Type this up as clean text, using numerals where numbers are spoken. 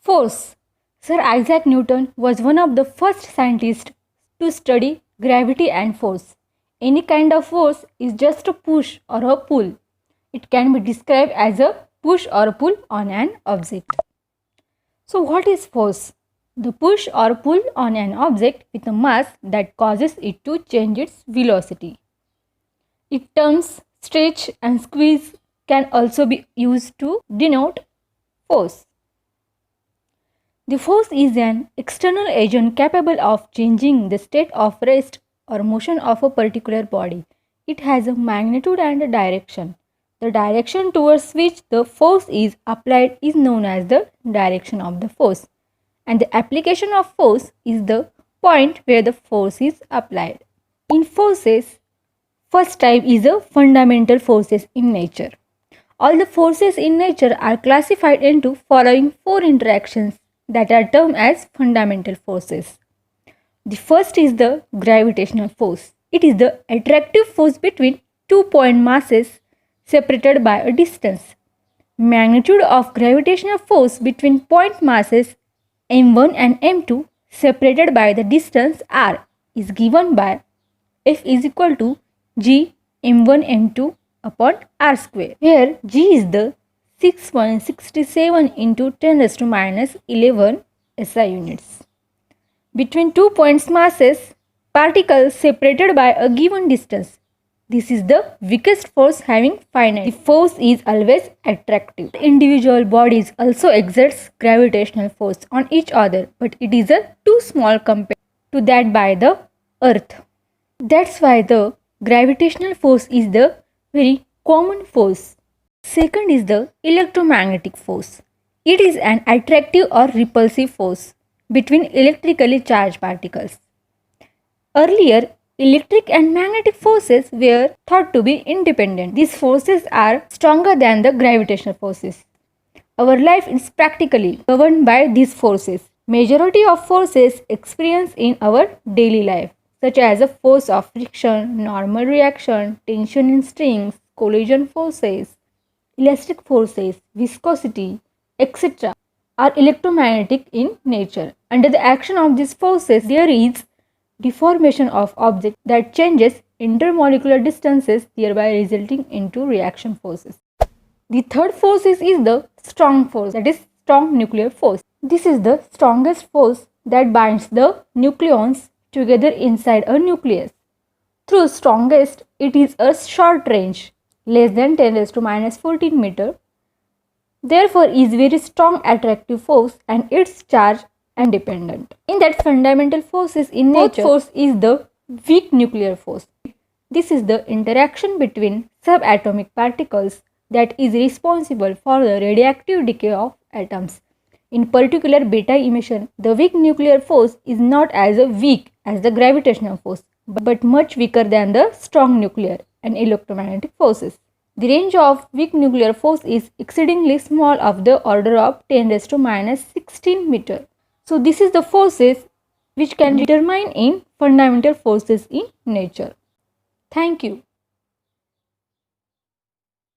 Force. Sir Isaac Newton was one of the first scientists to study gravity and force. Any kind of force is just a push or a pull. It can be described as a push or pull on an object. So what is force? The push or pull on an object with a mass that causes it to change its velocity. Its terms stretch and squeeze can also be used to denote force. The force is an external agent capable of changing the state of rest or motion of a particular body. It has a magnitude and a direction. The direction towards which the force is applied is known as the direction of the force, and the application of force is the point where the force is applied. In forces, first type is the fundamental forces in nature. All the forces in nature are classified into following four interactions that are termed as fundamental forces. The first is the gravitational force. It is the attractive force between two point masses separated by a distance. Magnitude of gravitational force between point masses m1 and m2 separated by the distance r is given by F is equal to g m1 m2 upon r square, where g is the 6.67 into 10 raised to minus 11 SI units. Between two points masses, particles separated by a given distance. This is the weakest force having finite. The force is always attractive. Individual bodies also exerts gravitational force on each other, but it is a too small compared to that by the earth. That's why the gravitational force is the very common force. Second is the electromagnetic force. It is an attractive or repulsive force between electrically charged particles. Earlier, electric and magnetic forces were thought to be independent. These forces are stronger than the gravitational forces. Our life is practically governed by these forces. Majority of forces experienced in our daily life, such as the force of friction, normal reaction, tension in strings, collision forces, elastic forces, viscosity, etc., are electromagnetic in nature. Under the action of these forces, there is deformation of object that changes intermolecular distances, thereby resulting into reaction forces. The third force is the strong force, that is strong nuclear force. This is the strongest force that binds the nucleons together inside a nucleus. Through strongest, it is a short range, less than 10 raised to minus 14 meter. Therefore, is very strong attractive force and its charge independent. In that fundamental forces in nature, force is the weak nuclear force. This is the interaction between subatomic particles that is responsible for the radioactive decay of atoms. In particular, beta emission, the weak nuclear force is not as weak as the gravitational force, but much weaker than the strong nuclear and electromagnetic forces. The range of weak nuclear force is exceedingly small, of the order of 10 raised to minus 16 meter. So this is the forces which can determine in fundamental forces in nature. Thank you.